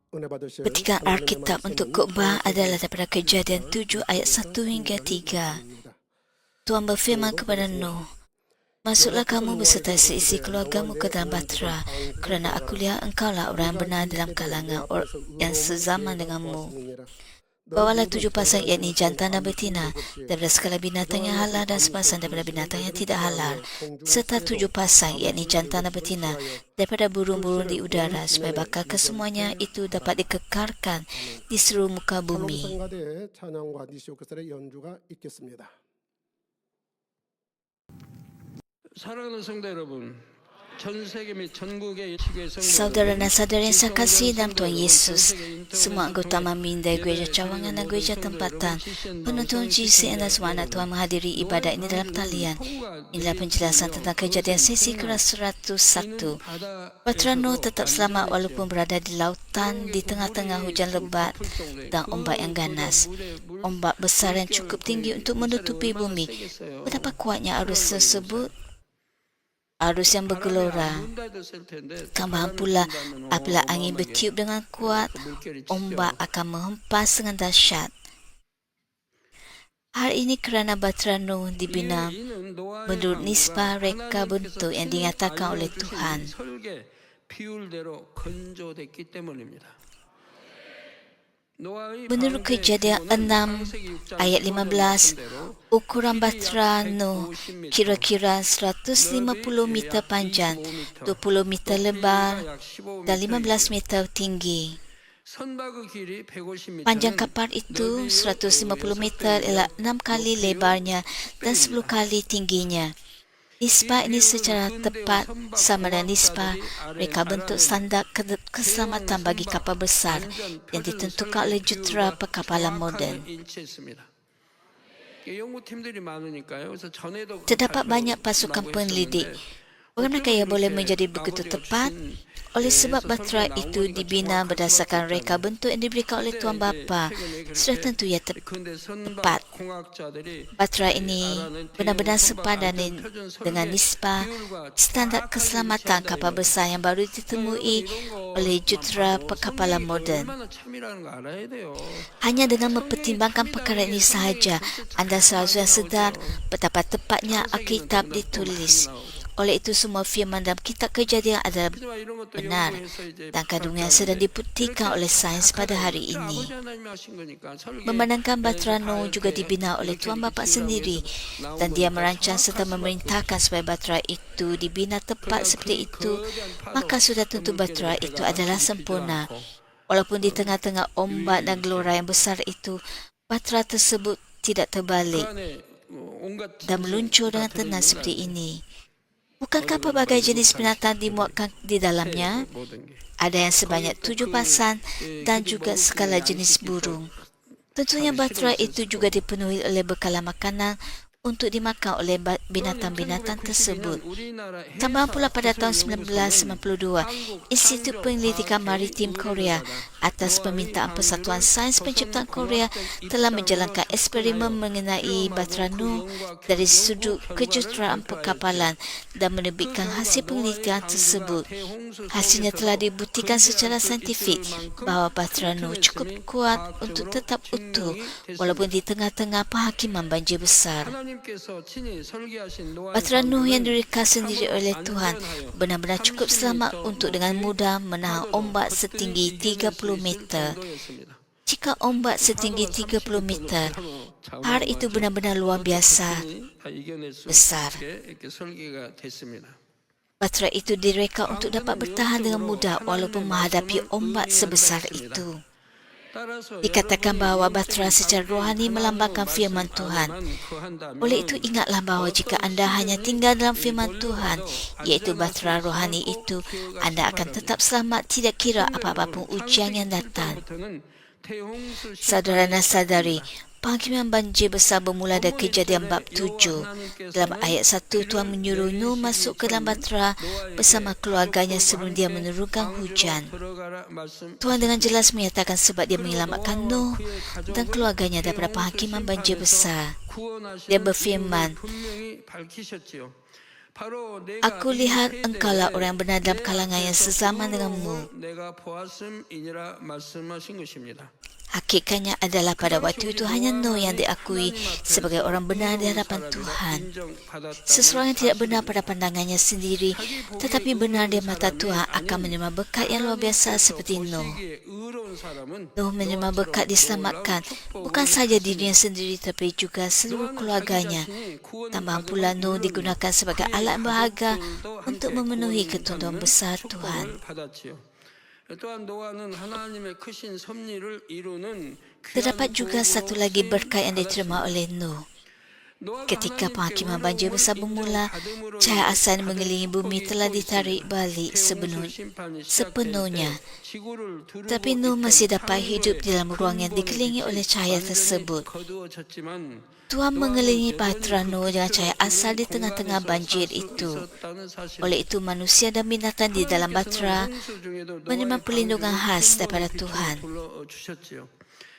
Petikan Alkitab untuk khotbah adalah daripada Kejadian 7 ayat 1 hingga 3. Tuhan berfirman kepada Nuh, "Masuklah kamu beserta seisi keluargamu ke dalam bahtera, kerana aku lihat engkaulah orang yang benar dalam kalangan yang sezaman denganmu. Bawalah 7 pasang, yakni jantan dan betina, daripada segala binatang yang halal dan sepasang daripada binatang yang tidak halal, serta 7 pasang, yakni jantan dan betina, daripada burung-burung di udara, supaya bakal kesemuanya itu dapat dikekarkan di seluruh muka bumi." 사랑하는 성도 여러분, 전 세계 및 전국의 Saudara dan saudara yang saya kasih dalam Tuhan Yesus, semua anggota Mamin dari gereja cawangan dan gereja tempatan, penonton GCN dan semua anak Tuhan menghadiri ibadat ini dalam talian. Inilah penjelasan tentang kejadian sesi keras 101. Bahtera Nuh tetap selamat walaupun berada di lautan di tengah-tengah hujan lebat dan ombak yang ganas. Ombak besar yang cukup tinggi untuk menutupi bumi. Betapa kuatnya arus tersebut, arus yang bergelora. Tambahan pula, apabila angin bertiup dengan kuat, ombak akan menghempas dengan dahsyat. Hal ini kerana bahtera Nuh dibina menurut nisbah reka bentuk yang dinyatakan oleh Tuhan. Menurut Kejadian 6 ayat 15, ukuran bahtera Nuh kira-kira 150 meter panjang, 20 meter lebar dan 15 meter tinggi. Panjang kapal itu 150 meter ialah 6 kali lebarnya dan 10 kali tingginya. Nisbah ini secara tepat sama dengan nisbah reka bentuk standar keselamatan bagi kapal besar yang ditentukan oleh jentera perkapalan moden. Terdapat banyak pasukan penyelidik. Bagaimana ia boleh menjadi begitu tepat? Oleh sebab bahtera itu dibina berdasarkan reka bentuk yang diberikan oleh Tuhan Bapa, sudah tentu ia tepat. Bahtera ini benar-benar sepadan dengan nisbah standar keselamatan kapal besar yang baru ditemui oleh jentera perkapalan moden. Hanya dengan mempertimbangkan perkara ini sahaja, anda seharusnya sedar betapa tepatnya Alkitab ditulis. Oleh itu, semua firman dalam kitab Kejadian adalah benar dan kandungan sedang dibuktikan oleh sains pada hari ini. Memandangkan bahtera Nuh juga dibina oleh Tuhan Bapa sendiri dan dia merancang serta memerintahkan supaya bahtera itu dibina tepat seperti itu, maka sudah tentu bahtera itu adalah sempurna. Walaupun di tengah-tengah ombak dan gelora yang besar itu, bahtera tersebut tidak terbalik dan meluncur dengan tenang seperti ini. Bukankah pelbagai jenis binatang dimuatkan di dalamnya? Ada yang sebanyak 7 pasang dan juga segala jenis burung. Tentunya bahtera itu juga dipenuhi oleh bekalan makanan untuk dimakan oleh binatang-binatang tersebut. Tambahan pula pada tahun 1992, Institut Penyelidikan Maritim Korea atas permintaan Persatuan Sains Penciptaan Korea telah menjalankan eksperimen mengenai bahtera Nuh dari sudut kejuruteraan perkapalan dan menerbitkan hasil penyelidikan tersebut. Hasilnya telah dibuktikan secara saintifik bahawa bahtera Nuh cukup kuat untuk tetap utuh walaupun di tengah-tengah penghakiman banjir besar. Bahtera Nuh yang direka sendiri oleh Tuhan benar-benar cukup selamat untuk dengan mudah menahan ombak setinggi 30 meter. Jika ombak setinggi 30 meter, hal itu benar-benar luar biasa besar. Bahtera itu direka untuk dapat bertahan dengan mudah walaupun menghadapi ombak sebesar itu. Dikatakan bahawa bahtera secara rohani melambangkan firman Tuhan. Oleh itu, ingatlah bahawa jika anda hanya tinggal dalam firman Tuhan, iaitu bahtera rohani itu, anda akan tetap selamat tidak kira apa-apa pun ujian yang datang. Saudara dan saudari, penghakiman banjir besar bermula dari Kejadian bab 7. Dalam ayat 1, Tuhan menyuruh Nuh masuk ke dalam bahtera bersama keluarganya sebelum dia menurunkan hujan. Tuhan dengan jelas menyatakan sebab dia menyelamatkan Nuh dan keluarganya daripada penghakiman banjir besar. Dia berfirman, 바로 Aku lihat engkaulah orang yang benar dalam kalangan yang sezaman denganmu. 내가 보았음이니라 말씀하신 것입니다. Hakikatnya adalah pada waktu itu hanya Nuh yang diakui sebagai orang benar di hadapan Tuhan. Seseorang yang tidak benar pada pandangannya sendiri, tetapi benar di mata Tuhan akan menerima berkat yang luar biasa seperti Nuh. Nuh menerima berkat diselamatkan, bukan saja dirinya sendiri tetapi juga seluruh keluarganya. Tambahan pula Nuh digunakan sebagai alat berharga untuk memenuhi ketentuan besar Tuhan. 또한 노아는 하나님의 크신 섭리를 이루는 Terdapat juga satu lagi berkat yang diterima oleh Nuh. Ketika penghakiman banjir besar bermula, cahaya asal mengelilingi bumi telah ditarik balik sepenuhnya. Tapi Nuh masih dapat hidup di dalam ruang yang dikelilingi oleh cahaya tersebut. Tuhan mengelilingi bahtera Nuh dengan cahaya asal di tengah-tengah banjir itu. Oleh itu, manusia dan binatang di dalam bahtera menerima perlindungan khas daripada Tuhan.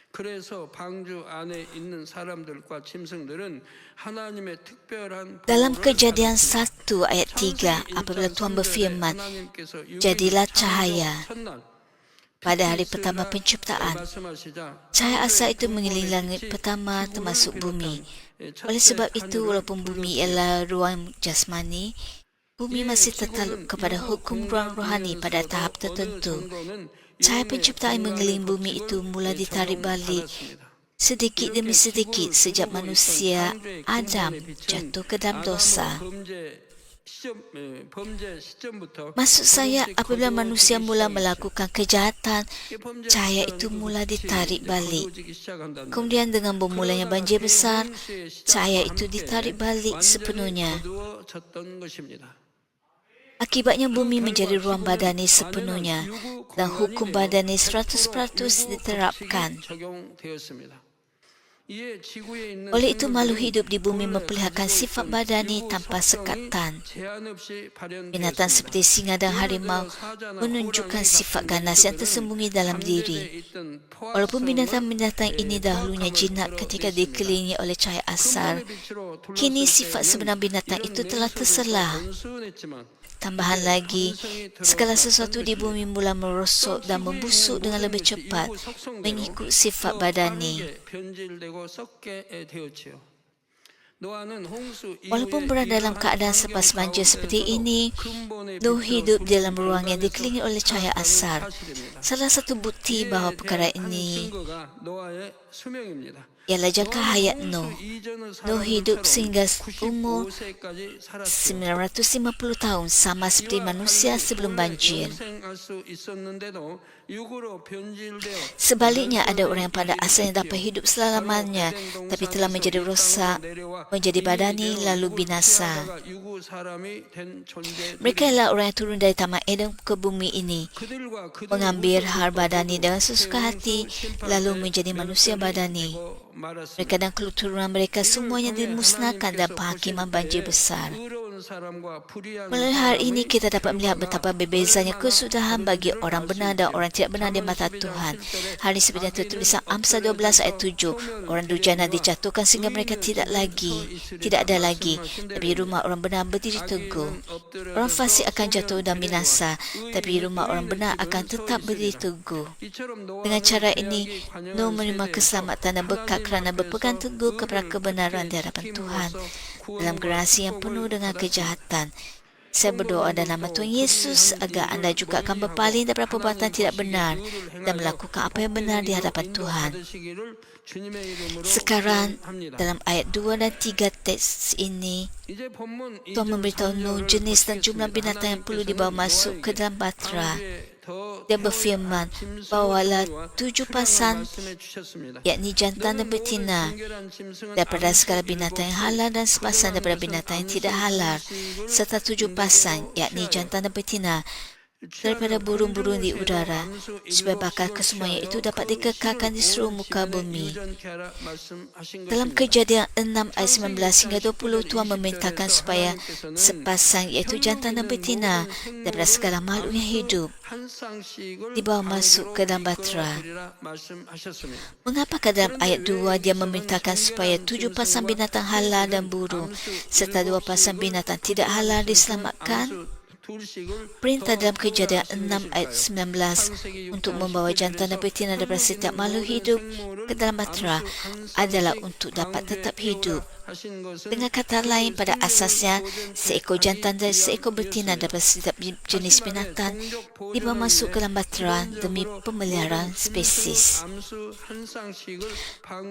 그래서 방주 안에 있는 사람들과 짐승들은 하나님의 특별한 Dalam Kejadian 1 ayat 3, apabila Tuhan berfirman, "Jadilah cahaya," pada hari pertama penciptaan, cahaya asal itu mengelilingi langit pertama termasuk bumi. Oleh sebab itu, walaupun bumi ialah ruang jasmani, bumi masih tertakluk kepada hukum ruang rohani pada tahap tertentu. Cahaya penciptaan mengelilingi bumi itu mula ditarik balik sedikit demi sedikit sejak manusia Adam jatuh ke dalam dosa. Maksud saya, apabila manusia mula melakukan kejahatan, cahaya itu mula ditarik balik. Kemudian dengan bermulanya banjir besar, cahaya itu ditarik balik sepenuhnya. Akibatnya bumi menjadi ruang badani sepenuhnya dan hukum badani 100% diterapkan. Oleh itu, makhluk hidup di bumi memperlihatkan sifat badani tanpa sekatan. Binatang seperti singa dan harimau menunjukkan sifat ganas yang tersembunyi dalam diri. Walaupun binatang-binatang ini dahulunya jinak ketika dikelilingi oleh cahaya asal, kini sifat sebenar binatang itu telah terselah. Tambahan lagi, segala sesuatu di bumi mula merosot dan membusuk dengan lebih cepat mengikut sifat badani. Walaupun berada dalam keadaan selepas banjir seperti ini, Nuh hidup di dalam ruang yang dikelilingi oleh cahaya asal. Salah satu bukti bahawa perkara ini ialah jangka hayat Nuh. Nuh hidup sehingga umur 950 tahun, sama seperti manusia sebelum banjir. Sebaliknya, ada orang yang pada asalnya dapat hidup selama-lamanya tapi telah menjadi rosak, menjadi badani lalu binasa. Mereka ialah orang yang turun dari taman Eden ke bumi ini, mengambil hal badani dengan sesuka hati lalu menjadi manusia badani. Mereka dan keturunan mereka semuanya dimusnahkan dalam penghakiman banjir besar. Melalui hal ini kita dapat melihat betapa berbezanya kesudahan bagi orang benar dan orang tidak benar di mata Tuhan. Hal ini seperti yang tertulis Amsal 12 ayat 7. Orang durjana dijatuhkan sehingga mereka tidak ada lagi. Tapi rumah orang benar berdiri teguh. Orang fasik akan jatuh dan binasa, tapi rumah orang benar akan tetap berdiri teguh. Dengan cara ini, Nuh menerima keselamatan dan berkat kerana berpegang teguh kepada kebenaran di hadapan Tuhan dalam generasi yang penuh dengan kejahatan. Saya berdoa dalam nama Tuhan Yesus agar anda juga akan berpaling daripada perbuatan tidak benar dan melakukan apa yang benar di hadapan Tuhan. Sekarang, dalam ayat 2 dan 3 teks ini, Tuhan memberitahu Nuh jenis dan jumlah binatang yang perlu dibawa masuk ke dalam bahtera. Dia berfirman, bawalah 7 pasang, yakni jantan dan betina, daripada segala binatang yang halal dan sepasang daripada binatang yang tidak halal, serta 7 pasang, yakni jantan dan betina, daripada burung-burung di udara, supaya bakal kesemuanya itu dapat dikekalkan di seluruh muka bumi. Dalam Kejadian 6 ayat 19 hingga 20, Tuhan memerintahkan supaya sepasang iaitu jantan dan betina daripada segala makhluk yang hidup dibawa masuk ke dalam batra. Mengapakah dalam ayat 2 dia memerintahkan supaya 7 pasang binatang halal dan burung serta 2 pasang binatang tidak halal diselamatkan? Perintah dalam Kejadian 6 ayat 19 untuk membawa jantan dan betina daripada setiap makhluk hidup ke dalam batra adalah untuk dapat tetap hidup. Dengan kata lain, pada asasnya, seekor jantan dan seekor betina daripada setiap jenis binatang dibawa masuk ke dalam batra demi pemeliharaan spesies.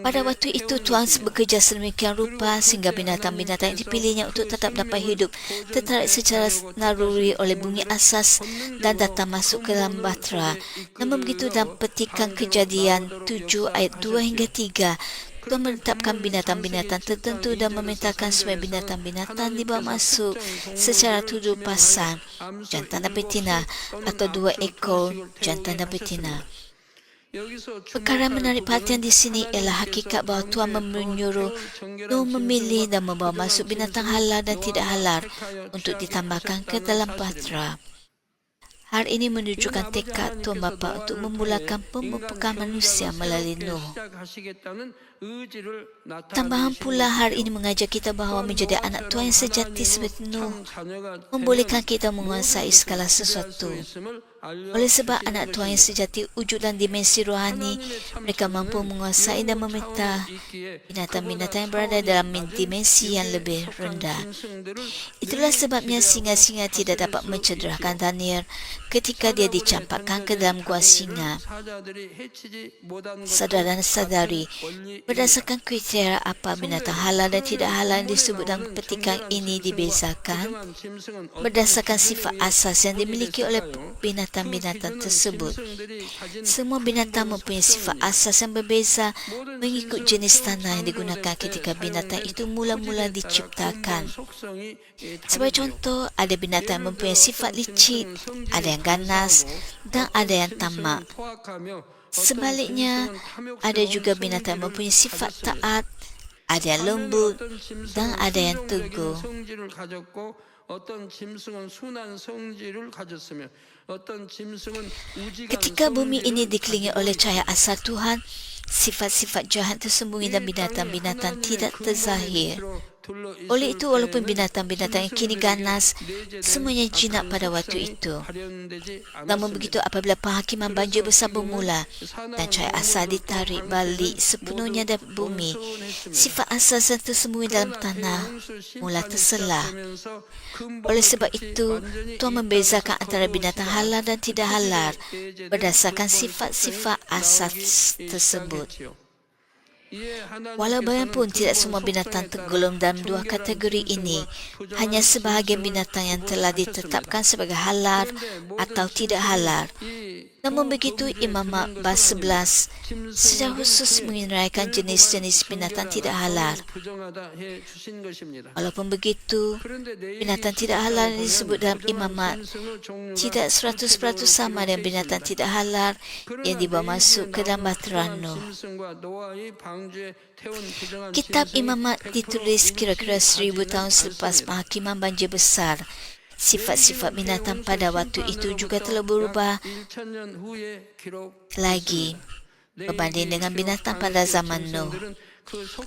Pada waktu itu, Tuhan bekerja sedemikian rupa sehingga binatang-binatang yang dipilihnya untuk tetap dapat hidup tertarik secara naluri oleh bunyi asas dan datang masuk ke dalam batra. Namun begitu dalam petikan Kejadian 7 ayat 2 hingga 3, Tuhan menetapkan binatang-binatang tertentu dan memerintahkan supaya binatang-binatang dibawa masuk secara 7 pasang jantan dan betina atau 2 ekor jantan dan betina. Perkara menarik perhatian di sini ialah hakikat bahawa Tuhan menyuruh Nuh memilih dan membawa masuk binatang halal dan tidak halal untuk ditambahkan ke dalam batra. Hal ini menunjukkan tekad Tuhan Bapa untuk memulakan pemupukan manusia melalui Nuh. Tambahan pula, hal ini mengajar kita bahawa menjadi anak Tuhan yang sejati seperti Nuh membolehkan kita menguasai segala sesuatu. Oleh sebab anak Tuhan yang sejati wujud dan dimensi rohani, mereka mampu menguasai dan memerintah binatang-binatang yang berada dalam dimensi yang lebih rendah. Itulah sebabnya singa-singa tidak dapat mencederakan Daniel ketika dia dicampakkan ke dalam gua singa. Saudara dan saudari, berdasarkan kriteria apa binatang halal dan tidak halal yang disebut dalam petikan ini dibezakan? Berdasarkan sifat asas yang dimiliki oleh binatang-binatang tersebut. Semua binatang mempunyai sifat asas yang berbeza mengikut jenis tanah yang digunakan ketika binatang itu mula-mula diciptakan. Sebagai contoh, ada binatang yang mempunyai sifat licik, ada yang ganas dan ada yang tamak. Sebaliknya, ada juga binatang yang mempunyai sifat taat, ada yang lembut dan ada yang teguh. Ketika bumi ini dikelilingi oleh cahaya asal Tuhan, sifat-sifat jahat tersembunyi dan binatang-binatang tidak terzahir. Oleh itu, walaupun binatang-binatang yang kini ganas, semuanya jinak pada waktu itu. Namun begitu, apabila penghakiman banjir besar bermula dan cahaya asal ditarik balik sepenuhnya dari bumi, sifat asas yang tersembunyi dalam tanah mula terselah. Oleh sebab itu, Tuhan membezakan antara binatang halal dan tidak halal berdasarkan sifat-sifat asas tersebut. Walau bagaimanapun tidak semua binatang tergolong dalam dua kategori ini, hanya sebahagian binatang yang telah ditetapkan sebagai halal atau tidak halal. Namun begitu, Imam Bab 11 secara khusus menguraikan jenis-jenis binatang tidak halal. Walaupun begitu, binatang tidak halal yang disebut dalam Imamat tidak 100% sama dengan binatang tidak halal yang dibawa masuk ke dalam batra Nuh. Kitab Imamat ditulis kira-kira 1000 tahun selepas penghakiman banjir besar. Sifat-sifat binatang pada waktu itu juga telah berubah lagi berbanding dengan binatang pada zaman Nuh.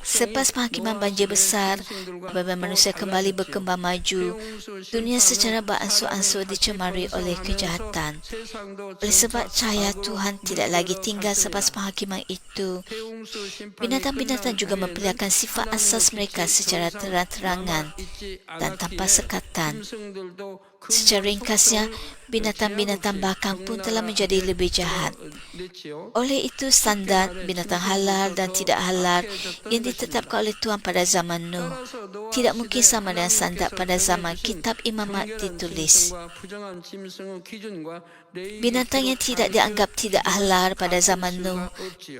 Selepas penghakiman banjir besar, apabila manusia kembali berkembang maju, dunia secara beransur-ansur dicemari oleh kejahatan. Oleh sebab cahaya Tuhan tidak lagi tinggal selepas penghakiman itu, binatang-binatang juga memperlihatkan sifat asas mereka secara terang-terangan dan tanpa sekatan. Secara ringkasnya, binatang-binatang bakang pun telah menjadi lebih jahat. Oleh itu, standar binatang halal dan tidak halal yang ditetapkan oleh Tuhan pada zaman Nuh tidak mungkin sama dengan standar pada zaman Kitab Imamat ditulis. Binatang yang tidak dianggap tidak halal pada zaman Nuh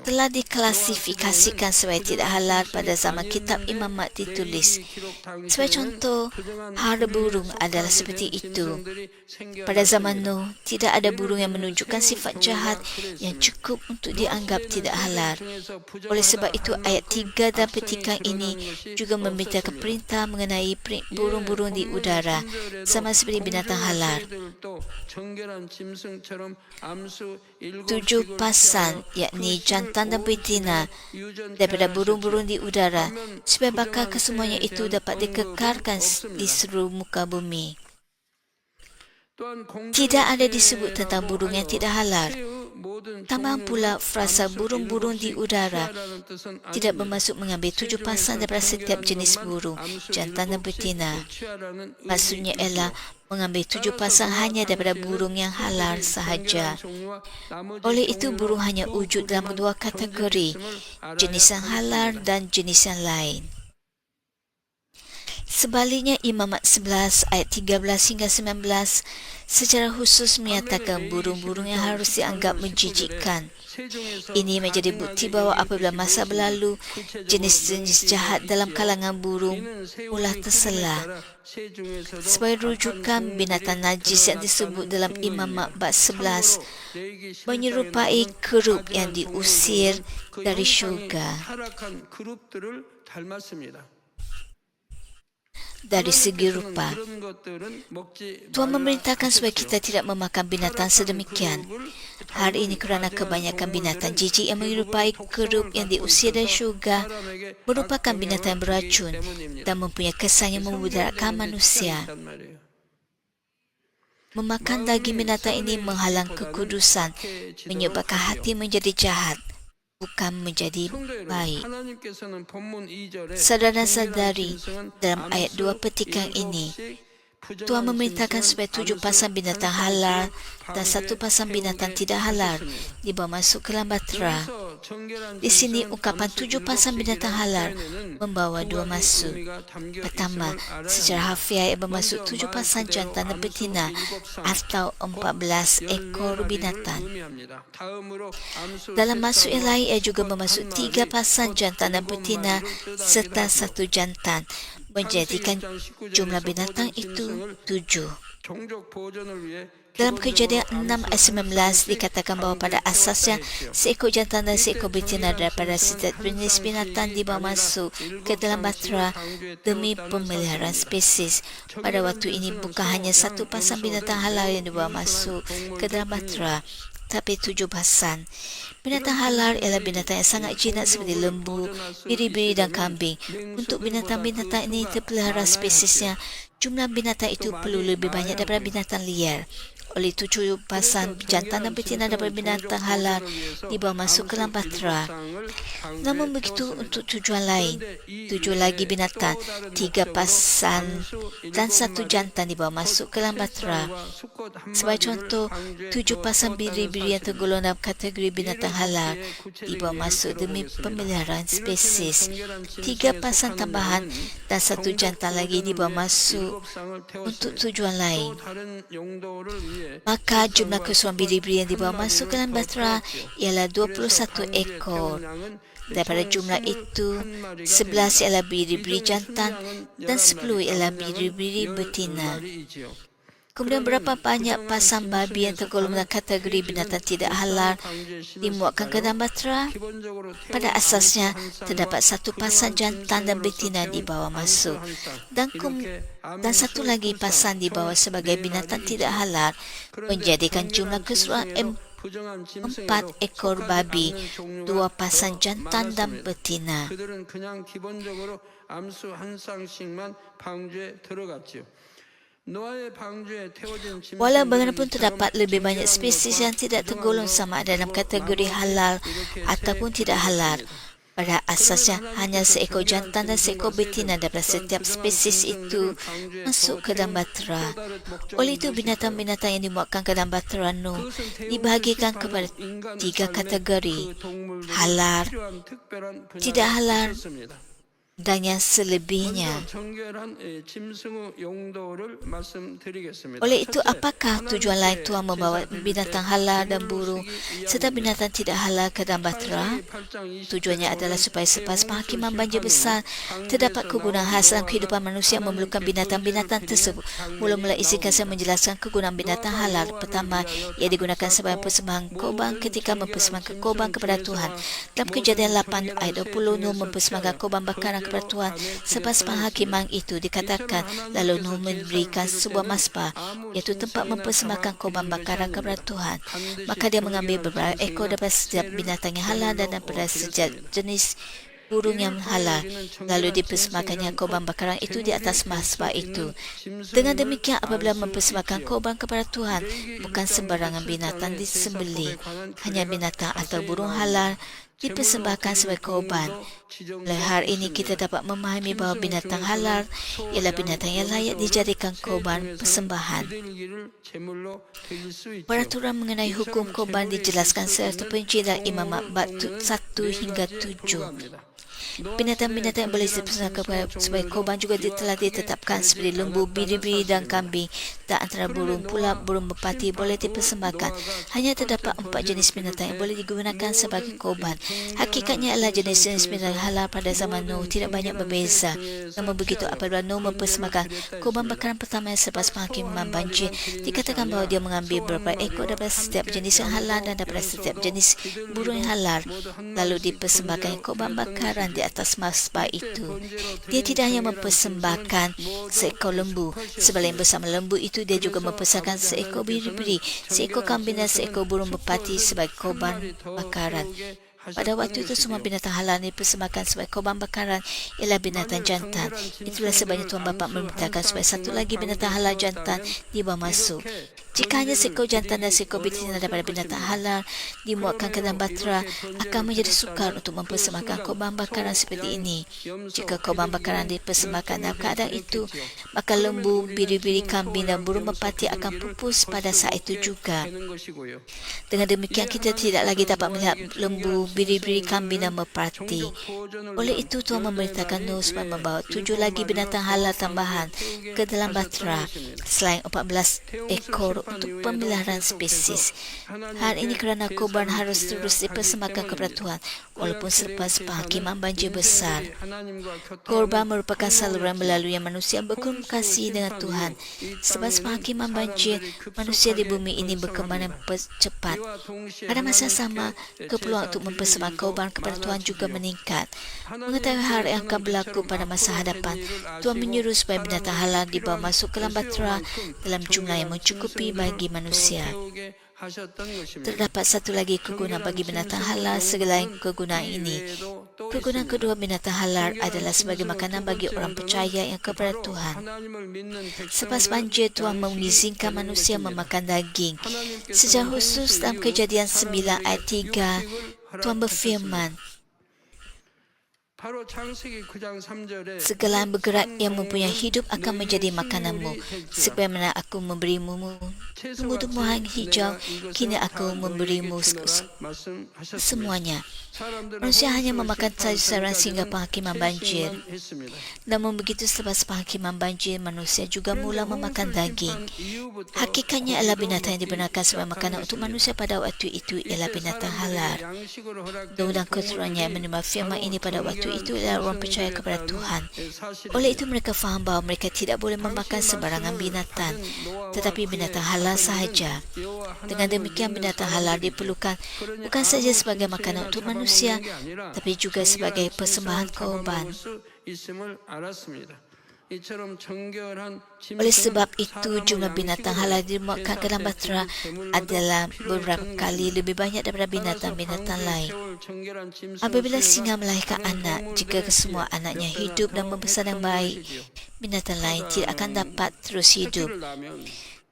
telah diklasifikasikan sebagai tidak halal pada zaman Kitab Imamat ditulis. Sebagai contoh, hara burung adalah seperti itu. itu. Pada zaman Nuh, tidak ada burung yang menunjukkan sifat jahat yang cukup untuk dianggap tidak halal. Oleh sebab itu, ayat 3 dan petikan ini juga memberitakan perintah mengenai burung-burung di udara, sama seperti binatang halal. 7 pasan, yakni jantan dan betina, daripada burung-burung di udara, supaya bakal kesemuanya itu dapat dikekalkan di seluruh muka bumi. Tidak ada disebut tentang burung yang tidak halal. Tambahan pula, frasa burung-burung di udara tidak bermaksud mengambil 7 pasang daripada setiap jenis burung, jantan dan betina. Maksudnya ialah mengambil 7 pasang hanya daripada burung yang halal sahaja. Oleh itu, burung hanya wujud dalam 2 kategori, jenis yang halal dan jenis yang lain. Sebaliknya, Imamat 11 ayat 13 hingga 19 secara khusus menyatakan burung-burung yang harus dianggap menjijikkan. Ini menjadi bukti bahawa apabila masa berlalu, jenis-jenis jahat dalam kalangan burung mula terselar. Sebagai rujukan, binatang najis yang disebut dalam Imamat bab 11 menyerupai kerup yang diusir dari syurga. Dari segi rupa, Tuhan memerintahkan supaya kita tidak memakan binatang sedemikian. Hari ini kerana kebanyakan binatang jijik yang menyerupai kerup yang diusir dari syurga merupakan binatang yang beracun dan mempunyai kesan yang memudaratkan manusia. Memakan daging binatang ini menghalang kekudusan, menyebabkan hati menjadi jahat, bukan menjadi baik. Saudara-saudari, dalam ayat 2 petikan ini, Tuhan memerintahkan supaya 7 pasang binatang halal dan 1 pasang binatang tidak halal dibawa masuk ke dalam batra. Di sini, ungkapan 7 pasang binatang halal membawa 2 maksud. Pertama, secara harfiah ia bermaksud 7 pasang jantan dan betina atau 14 ekor binatang. Dalam maksud yang lain, ia juga bermaksud 3 pasang jantan dan betina serta 1 jantan, menjadikan jumlah binatang itu 7. Dalam Kejadian 6 ayat 19 dikatakan bahawa pada asasnya seekor jantan dan seekor betina daripada setiap jenis binatang dibawa masuk ke dalam batra demi pemeliharaan spesies. Pada waktu ini bukan hanya 1 pasang binatang halal yang dibawa masuk ke dalam batra, tapi 7 pasang. Binatang halal ialah binatang yang sangat jinak seperti lembu, biri-biri dan kambing. Untuk binatang-binatang ini terpelihara spesiesnya, jumlah binatang itu perlu lebih banyak daripada binatang liar. Oleh itu, 7 pasang jantan dan betina daripada binatang halal dibawa masuk ke dalam batra. Namun begitu untuk tujuan lain, 7 lagi binatang, 3 pasang dan 1 jantan dibawa masuk ke dalam batra. Sebagai contoh, 7 pasang biri-biri yang tergolong dalam kategori binatang halal dibawa masuk demi pemeliharaan spesies. 3 pasang tambahan dan 1 jantan lagi dibawa masuk untuk tujuan lain. Maka jumlah keseluruhan biri-biri yang dibawa masuk ke dalam batra ialah 21 ekor. Daripada jumlah itu, 11 ialah biri-biri jantan dan 10 ialah biri-biri betina. Kemudian berapa banyak pasang babi yang tergolong dalam kategori binatang tidak halal dimuatkan ke dalam batra? Pada asasnya, terdapat 1 pasang jantan dan betina dibawa masuk. Dan 1 lagi pasang dibawa sebagai binatang tidak halal, menjadikan jumlah keseluruhan 4 ekor babi, 2 pasang jantan dan betina. Walau bagaimanapun terdapat lebih banyak spesies yang tidak tergolong sama ada dalam kategori halal ataupun tidak halal. Pada asasnya, hanya seekor jantan dan seekor betina daripada setiap spesies itu masuk ke dalam batra. Oleh itu, binatang-binatang yang dimuatkan ke dalam batra Nuh dibahagikan kepada 3 kategori: halal, tidak halal dan yang selebihnya. 먼저 정결한 짐승의 용도를 말씀드리겠습니다. Oleh itu, 첫째, apakah tujuan lain 하나님께 Tuhan membawa 제사 드릴 binatang 때 halal dan 제물로 burung 쓰기 serta 위함입니다. binatang tidak halal ke dalam bahtera? 창세기 8장 20절에 Tujuannya adalah supaya selepas 대홍수 penghakiman banjir 심판은 besar, terdapat 강에서 kegunaan 나온 khas dalam 노아가 kehidupan manusia yang memerlukan 하나님께 binatang-binatang 번제를 tersebut. 드리는 Mula-mula 장면이 izinkan saya 나옵니다. menjelaskan kegunaan binatang 노아가 halal. 여호와를 Pertama, 위하여 ia digunakan 닭을 sebagai 쌓고 persembahan korban 모든 ketika 정결한 mempersembahkan 짐승 korban kepada Tuhan. 중에서 Dalam 모든 Kejadian 8 정결한 ayat 새 20, Nuh 중에서 mempersembahkan 태워 korban bakaran kepada 번제로 Tuhan. 밤에 Selepas 드렸다는 penghakiman 것입니다. itu dikatakan, 이처럼 lalu 하나님께서 Nuh 제사를 memberikan 드릴 sebuah 때는 masbah, 아무 iaitu tempat 짐승이나 mempersembahkan korban 타락시키지 bakaran kepada 않습니다. Tuhan. 반드시 Maka dia mengambil 정결한 beberapa ekor 짐승이나 daripada setiap 새를 binatang yang halal dan 제물로 daripada setiap 드렸습니다. jenis burung yang 이를 통해 halal. 우리는 Lalu 정결한 dipersembahkannya 짐승이란 korban 곧 bakaran itu di atas 제물이 masbah 될수 itu. 있는 Dengan 짐승임을 demikian, apabila 알 수 mempersembahkan 있지요. korban kepada Tuhan, 레위기 bukan 6장 sembarangan 7장의 binatang 제사법에 disembelih, 관한 hanya 규례가 binatang atau 자세히 burung 나옵니다. halal 제물로 dipersembahkan 드릴 sebagai korban. 동물도 Oleh hari ini kita 지정되어 dapat memahami bahawa 짐승 binatang 중에서는 halal 소, ialah 양, binatang yang layak 염소를, dijadikan 새 korban 중에서는 persembahan. 기들기를 제물로 드릴 수 있지요. Peraturan mengenai hukum 이처럼 korban 제물에 dijelaskan 있을 수 secara 있는 terperinci dalam Imam 동물, Bab 동물은 1 hingga 네 가지에 7. 불과합니다. Binatang-binatang yang boleh dipersembahkan sebagai korban juga telah ditetapkan seperti lembu, biri-biri dan kambing. Dan antara burung pula, burung merpati boleh dipersembahkan. Hanya terdapat 4 jenis binatang yang boleh digunakan sebagai korban. Hakikatnya adalah jenis-jenis binatang halal pada zaman Nuh tidak banyak berbeza. Namun begitu, apabila Nuh mempersembahkan korban bakaran pertama selepas penghakiman banjir, dikatakan bahawa dia mengambil beberapa ekor daripada setiap jenis yang halal dan daripada setiap jenis burung yang halal. Lalu dipersembahkan korban bakaran di atas masbah itu. Dia tidak hanya mempersembahkan seekor lembu. Sebelum bersama lembu itu, dia juga mempersembahkan seekor biri-biri, seekor kambing dan seekor burung merpati sebagai korban bakaran. Pada waktu itu, semua binatang halal yang dipersembahkan sebagai korban bakaran ialah binatang jantan. Itulah sebabnya Tuhan Bapa memerintahkan supaya satu lagi binatang halal jantan dibawa masuk. Jika hanya seekor jantan dan seekor betina daripada binatang halal dimuatkan ke dalam bahtera, akan menjadi sukar untuk mempersembahkan korban bakaran seperti ini. Jika korban bakaran dipersembahkan dalam keadaan itu, maka lembu, biri-biri, kambing dan burung merpati akan pupus pada saat itu juga. Dengan demikian, kita tidak lagi dapat melihat lembu, biri-biri, kambing dan merpati. Oleh itu, Tuhan memerintahkan Nuh supaya membawa 7 lagi binatang halal tambahan ke dalam bahtera, selain 14 ekor untuk pemeliharaan spesies. Hal ini kerana korban harus terus dipersembahkan kepada Tuhan, walaupun selepas penghakiman banjir besar. Korban merupakan saluran melalui yang manusia berkomunikasi dengan Tuhan. Selepas penghakiman banjir, manusia di bumi ini berkembang cepat. Pada masa yang sama, keperluan untuk mempersembahkan korban kepada Tuhan juga meningkat. Mengetahui hal yang akan berlaku pada masa hadapan, Tuhan menyuruh supaya binatang halal dibawa masuk ke dalam bahtera dalam jumlah yang mencukupi bagi manusia. Terdapat satu lagi kegunaan bagi binatang halal selain kegunaan ini. Kegunaan kedua binatang halal adalah sebagai makanan bagi orang percaya yang kepada Tuhan. Selepas banjir, Tuhan mengizinkan manusia memakan daging. Secara khusus dalam Kejadian 9 ayat 3, Tuhan berfirman, segala yang bergerak yang mempunyai hidup akan menjadi makananmu. Sebagaimana aku memberimu tumbuh-tumbuhan hijau, kini aku memberimu semuanya. Manusia hanya memakan sayur-sayuran sehingga penghakiman banjir. Namun begitu, selepas penghakiman banjir, manusia juga mula memakan daging. Hakikatnya adalah binatang yang dibenarkan sebagai makanan untuk manusia pada waktu itu ialah binatang halal. Nuh dan keturunannya menerima firman ini pada waktu itu ialah orang percaya kepada Tuhan. Oleh itu mereka faham bahawa mereka tidak boleh memakan sembarangan binatang, tetapi binatang halal sahaja. Dengan demikian, binatang halal diperlukan bukan saja sebagai makanan untuk manusia, tapi juga sebagai persembahan korban. Oleh sebab itu, jumlah binatang halal dimuatkan ke dalam bahtera adalah beberapa kali lebih banyak daripada binatang-binatang lain. Apabila singa melahirkan anak, jika kesemua anaknya hidup dan membesar dengan baik, binatang lain tidak akan dapat terus hidup.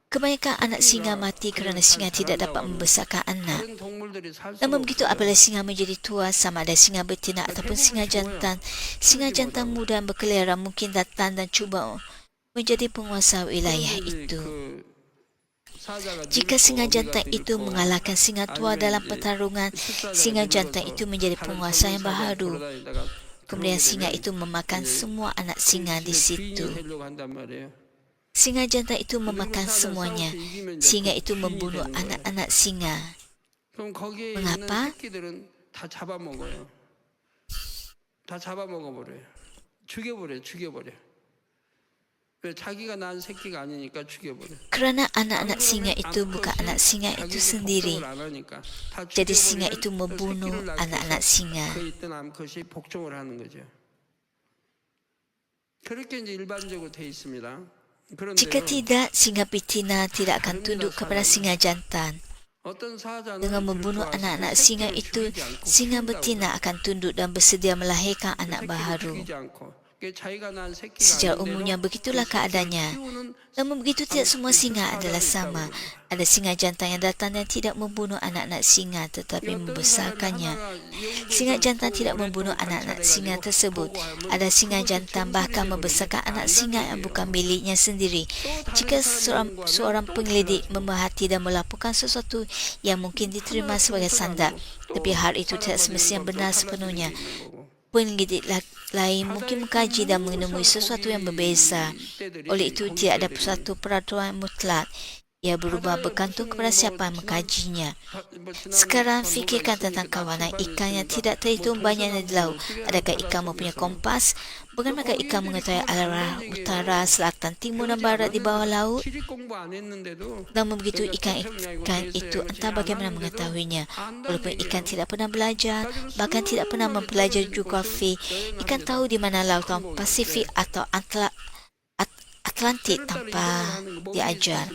Kebanyakan anak singa mati kerana singa tidak dapat membesarkan anak. Namun begitu, apabila singa menjadi tua, sama ada singa betina ataupun singa jantan muda yang berkeliaran mungkin datang dan cuba menjadi penguasa wilayah itu. Jika singa jantan itu mengalahkan singa tua dalam pertarungan, singa jantan itu menjadi penguasa yang baharu. Kemudian 들어오게 singa 되면 itu memakan 이제 semua anak 그 singa di 집의 situ. 주인이 되려고 한단 말이에요. Singa jantan itu 그리고 memakan 싸우다 semuanya. 싸워서 이기면 이제 Singa 그 itu 주인이 membunuh 되는 거예요. anak-anak singa. 그럼 거기에 있는 Mengapa? 새끼들은 다 잡아먹어요. 다 잡아먹어버려요. 죽여버려. 왜 자기가 낳은 새끼가 아니니까 죽여버려. Kerana 안 anak-anak singa 그러면 itu bukan 암컷이 anak singa itu 자기도 sendiri. 복종을 안 하니까 다 Jadi singa 죽여버리면 itu 그 membunuh 새끼를 anak-anak 낳고서 singa. 그 있던 암컷이 복종을 하는 거죠. 그렇게 이제 일반적으로 돼 있습니다. Jika 그런데요. tidak, singa betina tidak akan tunduk kepada singa jantan. 어떤 사자는 Dengan 그렇게 membunuh 와서 그 anak-anak singa 새끼를 itu, 죽이지 않고 singa 키운다고 betina akan tunduk dan bersedia melahirkan 그 anak 새끼를 baharu. 죽이지 않고 그게 자기가 낳은 새끼가 Secara 아닌데도 umumnya 그 begitulah 새끼를 keadaannya. 키우는 Namun begitu tidak semua singa adalah 사자도 sama. 있다고 그럽니다. Ada singa jantan yang datang dan tidak membunuh anak-anak singa tetapi 어떤 사람이 membesarkannya. 하나가 Singa 영구에서 jantan 더 tidak membunuh 오랫동안 anak-anak 관찰해가지고 singa tersebut. 보고하면 Ada singa 그것이 jantan 정상이 bahkan 돼버리니까 membesarkan 안 anak singa yang 된다는 bukan 얘기예요. miliknya sendiri. 또 Jika 다른 사람이 seorang 연구하면 또 penyelidik 달라지고 memerhati dan melaporkan sesuatu yang mungkin diterima 하나 sebagai 틀린 소리 sandar, 아니고 또 tapi hal itu tidak 사람마다 semestinya 연구하면 또 benar 달라지는 sepenuhnya. 게 있는 거고. Penyelidik lain mungkin mengkaji dan menemui sesuatu yang berbeza. Oleh itu, tidak ada satu peraturan mutlak. Ia berubah bergantung kepada siapa yang mengkajinya. Sekarang fikirkan tentang kawanan ikan yang tidak terhitung banyaknya di laut. Adakah ikan mempunyai kompas? Bagaimana ikan mengetahui arah utara, selatan, timur dan barat di bawah laut? Namun begitu ikan itu entah bagaimana mengetahuinya. Walaupun ikan tidak pernah belajar, bahkan tidak pernah mempelajari geografi, ikan tahu di mana lautan Pasifik atau Atlantik tanpa diajar.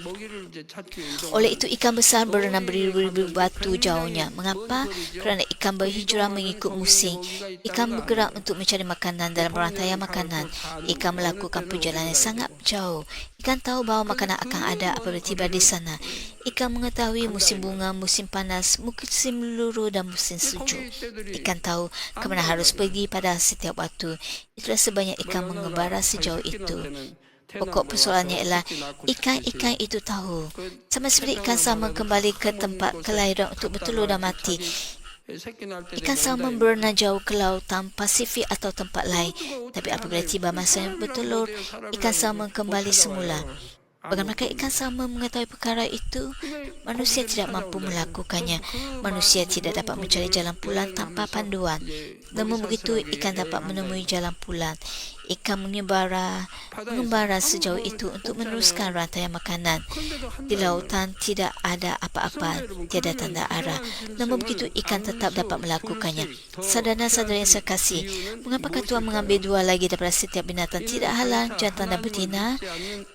Oleh itu ikan besar berenang beribu-ribu batu jauhnya. Mengapa? Kerana ikan berhijrah mengikut musim. Ikan bergerak untuk mencari makanan dalam rantaian makanan. Ikan melakukan perjalanan sangat jauh. Ikan tahu bahawa makanan akan ada apabila tiba di sana. Ikan mengetahui musim bunga, musim panas, musim luruh dan musim sejuk. Ikan tahu ke mana harus pergi pada setiap waktu. Itulah sebabnya ikan mengembara sejauh itu. Pokok persoalannya ialah ikan-ikan itu tahu. Sama seperti ikan salmon kembali ke tempat kelahiran untuk bertelur dan mati. Ikan salmon berenang jauh ke lautan Pasifik atau tempat lain. Tapi apabila tiba masa bertelur, ikan salmon kembali semula. Bagaimana ikan salmon mengetahui perkara itu? Manusia tidak mampu melakukannya. Manusia tidak dapat mencari jalan pulang tanpa panduan. Namun begitu, ikan dapat menemui jalan pulang. Ikan mengembara sejauh itu untuk meneruskan rantai makanan. Di lautan tidak ada apa-apa, tiada tanda arah. Namun begitu, ikan tetap dapat melakukannya. Saudara-saudara yang saya kasih, mengapakah Tuhan mengambil dua lagi daripada setiap binatang tidak halal, jantan dan betina?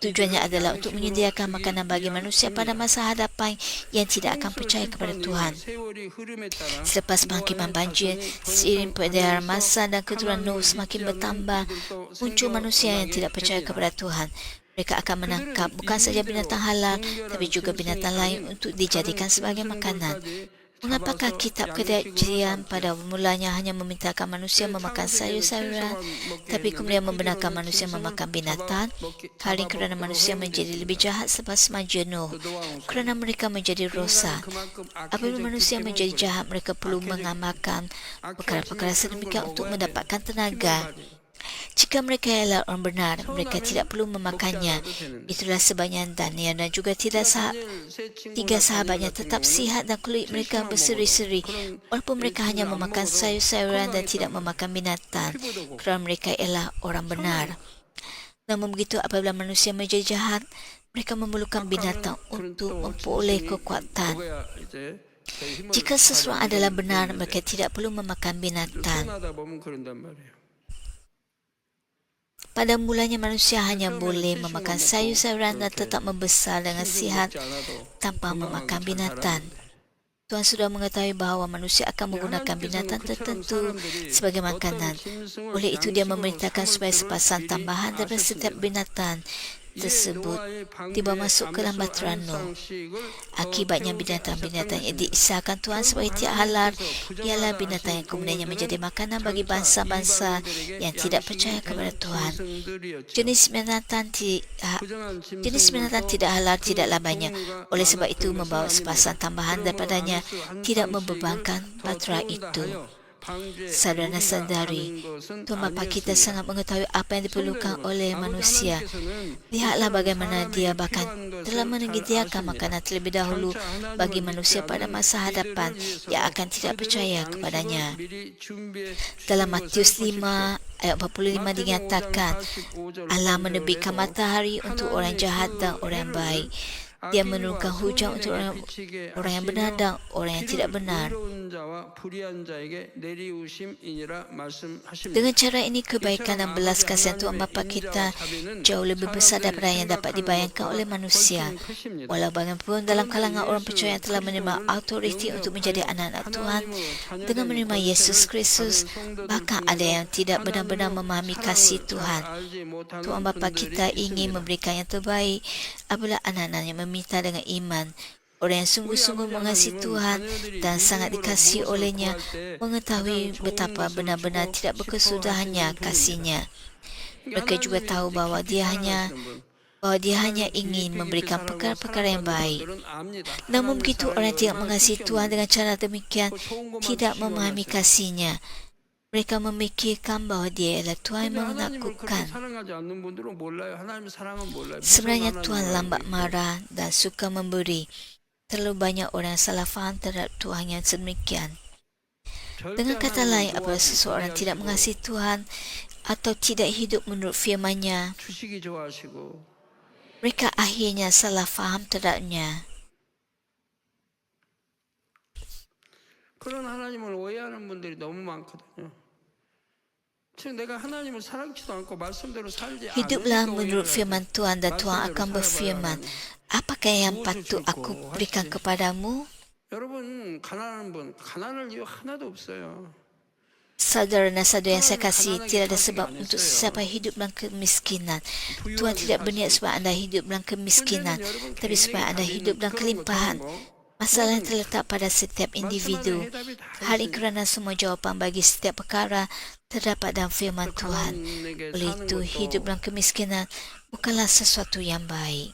Tujuannya adalah untuk menyediakan makanan bagi manusia pada masa hadapan yang tidak akan percaya kepada Tuhan. Selepas penghakiman banjir, seiring peredaran masa dan keturunan Nuh semakin bertambah, muncul manusia yang tidak percaya kepada Tuhan. Mereka akan menangkap bukan saja binatang halal, tapi juga binatang lain untuk dijadikan sebagai makanan. Mengapakah kitab Kejadian pada mulanya hanya memintakan manusia memakan sayur-sayuran, tapi kemudian membenarkan manusia memakan binatang? Hal ini kerana manusia menjadi lebih jahat selepas manja Nuh, kerana mereka menjadi rosak. Apabila manusia menjadi jahat, mereka perlu mengamalkan perkara-perkara sedemikian untuk mendapatkan tenaga. Jika mereka ialah orang benar, mereka tidak perlu memakannya. Itulah sebabnya Daniel dan juga tiga sahabatnya tetap sihat dan kulit mereka berseri-seri, walaupun mereka hanya memakan sayur-sayuran dan tidak memakan binatang, kerana mereka ialah orang benar. Namun begitu, apabila manusia menjadi jahat, mereka memerlukan binatang untuk memperoleh kekuatan. Jika seseorang adalah benar, mereka tidak perlu memakan binatang. Pada mulanya manusia hanya boleh memakan sayur-sayuran dan tetap membesar dengan sihat tanpa memakan binatang. Tuhan sudah mengetahui bahawa manusia akan menggunakan binatang tertentu sebagai makanan. Oleh itu dia memerintahkan supaya sepasang tambahan daripada setiap binatang tersebut tiba masuk ke dalam baturan Nuh. Akibatnya binatang-binatang yang diisahkan Tuhan sebagai tidak halal ialah binatang yang kemudiannya menjadi makanan bagi bangsa-bangsa yang tidak percaya kepada Tuhan. Jenis binatang tidak halal tidaklah banyak. Oleh sebab itu membawa sepasang tambahan daripadanya tidak membebankan baturan itu. Saudara-saudari, Tuhan Bapa kita sangat mengetahui apa yang diperlukan oleh manusia. Lihatlah bagaimana dia bahkan telah menyediakan makanan terlebih dahulu bagi manusia pada masa hadapan yang akan tidak percaya kepadanya. Dalam Matius 5 ayat 45 dinyatakan, Allah menerbitkan matahari untuk orang jahat dan orang baik. Dia menurunkan hujan untuk orang yang benar dan orang yang tidak benar. Dengan cara ini, kebaikan dan belas kasihan Tuhan Bapa kita jauh lebih besar daripada yang dapat dibayangkan oleh manusia. Walau bagaimanapun dalam kalangan orang percaya yang telah menerima autoriti untuk menjadi anak-anak Tuhan dengan menerima Yesus Kristus, bahkan ada yang tidak benar-benar memahami kasih Tuhan. Tuhan Bapa kita ingin memberikan yang terbaik apabila anak-anaknya meminta dengan iman. Orang yang sungguh-sungguh mengasihi Tuhan dan sangat dikasihi olehnya mengetahui betapa benar-benar tidak berkesudahannya kasihnya. Mereka juga tahu bahawa dia hanya ingin memberikan perkara-perkara yang baik. Namun begitu orang yang tidak mengasihi Tuhan dengan cara demikian tidak memahami kasihnya. Mereka memikirkan bahawa dia ialah Tuhan yang menakutkan. Sebenarnya Tuhan lambat marah dan suka memberi. Terlalu banyak orang salah faham terhadap Tuhan yang sedemikian. Dengan kata lain, apabila seseorang tidak mengasihi Tuhan atau tidak hidup menurut firman-Nya, mereka akhirnya salah faham terhadapnya. 그런 하나님을 오해하는 분들이 너무 많거든요. 즉 내가 하나님을 사랑치도 않고 말씀대로 살지 Hiduplah 않으니까 menurut 오해를 firman 하죠. Tuhan dan Tuhan akan 말씀대로 berfirman, 살아가라는. apakah yang patut aku berikan kepadamu? 여러분 가난한 분, 가난할 이유 하나도 없어요. Saudara dan saudara yang saya kasih, tidak ada sebab untuk siapa hidup dalam kemiskinan. Tuhan tidak berniat supaya anda hidup dalam kemiskinan, tapi supaya anda hidup dalam kelimpahan. Masalah yang terletak pada setiap individu. Hal ini kerana semua jawapan bagi setiap perkara terdapat dalam firman Tuhan. Oleh itu, hidup dalam kemiskinan bukanlah sesuatu yang baik.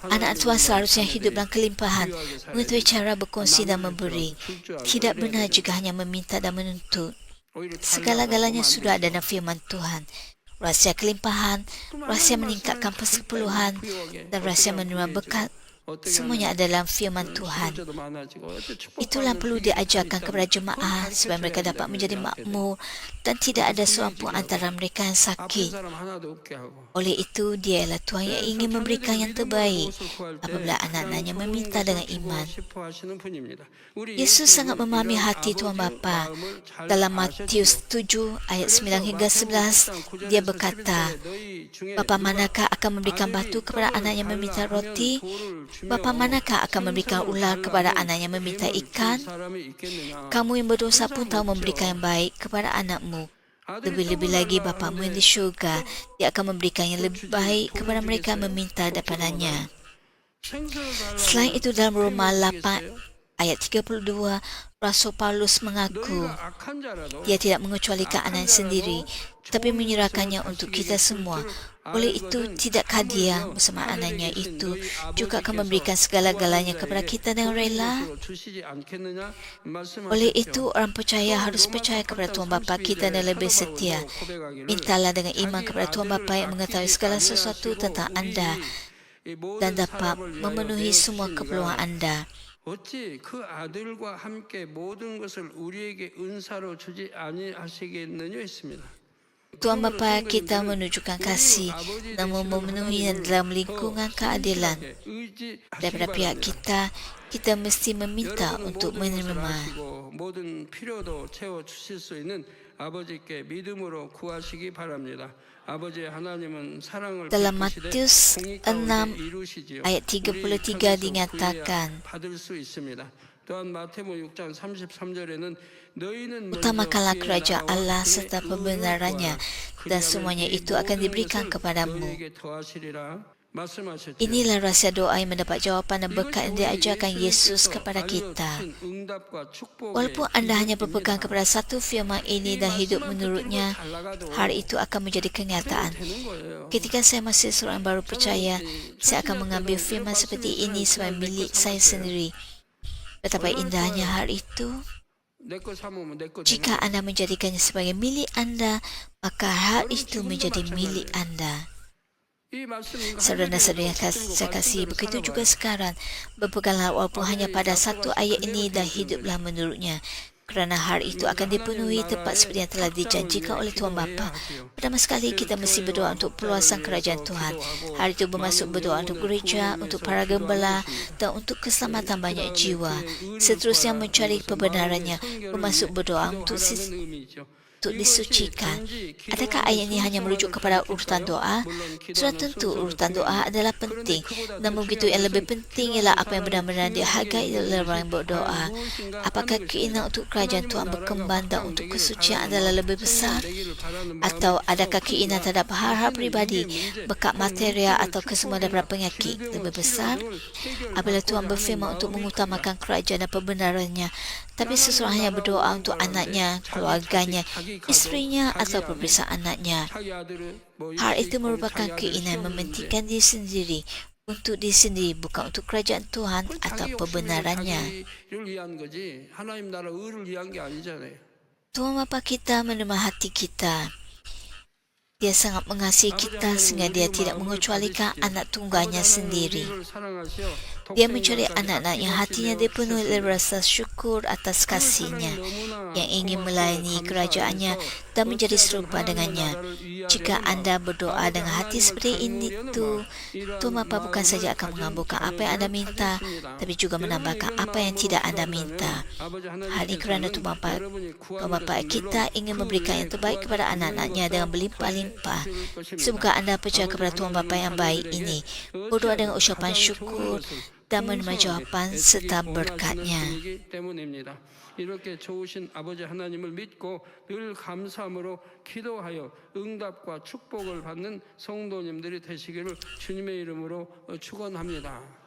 Anak Tuhan seharusnya hidup dalam kelimpahan, mengetahui cara berkongsi dan memberi. Tidak benar jika hanya meminta dan menuntut. Segala-galanya sudah ada dalam firman Tuhan. Rahsia kelimpahan, rahsia meningkatkan persepuluhan, dan rahsia menerima berkat, semuanya adalah firman Tuhan. Itulah perlu diajarkan kepada jemaah supaya mereka dapat menjadi makmur dan tidak ada seorang pun antara mereka yang sakit. Oleh itu, dia ialah Tuhan yang ingin memberikan yang terbaik apabila anak-anaknya meminta dengan iman. Yesus sangat memahami hati Tuhan Bapa. Dalam Matius 7 ayat 9 hingga 11, dia berkata, Bapa manakah akan memberikan batu kepada anak yang meminta roti? Bapa manakah akan memberikan ular kepada anak yang meminta ikan? Kamu yang berdosa pun tahu memberikan yang baik kepada anakmu. Lebih-lebih lagi Bapamu yang di syurga, dia akan memberikan yang lebih baik kepada mereka yang meminta daripadanya. Selain itu, dalam Roma 8 ayat 32, Rasul Paulus mengaku dia tidak mengecualikan anaknya sendiri, tapi menyerahkannya untuk kita semua. Oleh itu, tidakkah dia bersama anaknya itu juga akan memberikan segala-galanya kepada kita dengan rela? Oleh itu, orang percaya harus percaya kepada Tuhan Bapa kita dan lebih setia. Mintalah dengan iman kepada Tuhan Bapa yang mengetahui segala sesuatu tentang anda dan dapat memenuhi semua keperluan anda. 어찌 그 아들과 함께 모든 것을 우리에게 은사로 주지 아니하시겠느냐 했습니다. Tuhan Bapa kita menunjukkan kasih dan memenuhi dalam lingkungan keadilan. Daripada pihak kita, kita mesti meminta untuk menerima. 모든 필요도 채워 주실 수 있는 아버지께 믿음으로 구하시기 바랍니다. Dalam Matius 6 ayat 33 dinyatakan, utamakanlah kerajaan Allah serta pembenarannya, dan semuanya itu akan diberikan kepadamu. Inilah rahsia doa yang mendapat jawapan dan berkat yang diajarkan Yesus kepada kita. Walaupun anda hanya berpegang kepada satu firman ini dan hidup menurutnya, hal itu akan menjadi kenyataan. Ketika saya masih seorang baru percaya, saya akan mengambil firman seperti ini sebagai milik saya sendiri. Betapa indahnya hal itu. 내 거 삼으면 내 거 되는 Jika 거지. Anda menjadikannya sebagai milik Anda, maka hal itu menjadi milik Anda. 이 말씀이 Saudara-saudara yang saya kasih, begitu juga sekarang. Berpeganglah walaupun hanya pada satu ayat ini dan hiduplah menurutnya. Kerana hal itu akan dipenuhi tepat seperti yang telah dijanjikan oleh Tuhan Bapa. Pertama sekali kita mesti berdoa untuk perluasan kerajaan Tuhan. Hal itu bermaksud berdoa untuk gereja, untuk para gembala dan untuk keselamatan banyak jiwa. Seterusnya mencari kebenarannya, bermaksud berdoa untuk disucikan. Adakah ayat ini hanya merujuk kepada urutan doa? Sudah tentu urutan doa adalah penting. Namun begitu yang lebih penting ialah apa yang benar-benar dihargai oleh orang yang berdoa. Apakah keinginan untuk kerajaan Tuhan berkembang dan untuk kesucian adalah lebih besar? Atau adakah keinginan terhadap hal-hal pribadi, berkat material atau kesemua daripada penyakit lebih besar? Apabila Tuhan berfirman untuk mengutamakan kerajaan dan kebenarannya, tapi seseorang hanya berdoa untuk anaknya, keluarganya, isterinya atau perbesar anaknya. Hal itu merupakan keinginan mementingkan diri sendiri untuk diri sendiri, bukan untuk kerajaan Tuhan atau kebenarannya. Tuhan Bapa kita menerima hati kita. Dia sangat mengasihi kita sehingga dia tidak mengecualikan anak tunggalnya sendiri. Dia mencari anak-anak yang hatinya dipenuhi oleh rasa syukur atas kasihnya, yang ingin melayani kerajaannya dan menjadi serupa dengannya. Jika Anda berdoa dengan hati seperti itu, Tuhan Bapa bukan saja akan mengabulkan apa yang Anda minta, tapi juga menambahkan apa yang tidak Anda minta. Hal ini kerana Tuhan Bapa kita ingin memberikan yang terbaik kepada anak-anaknya dengan berlimpah-limpah. Semoga Anda percaya kepada Tuhan Bapa yang baik ini, berdoa dengan ucapan syukur dan menerima jawapan serta berkatnya. 이렇게 좋으신 아버지 하나님을 믿고 늘 감사함으로 기도하여 응답과 축복을 받는 성도님들이 되시기를 주님의 이름으로 축원합니다.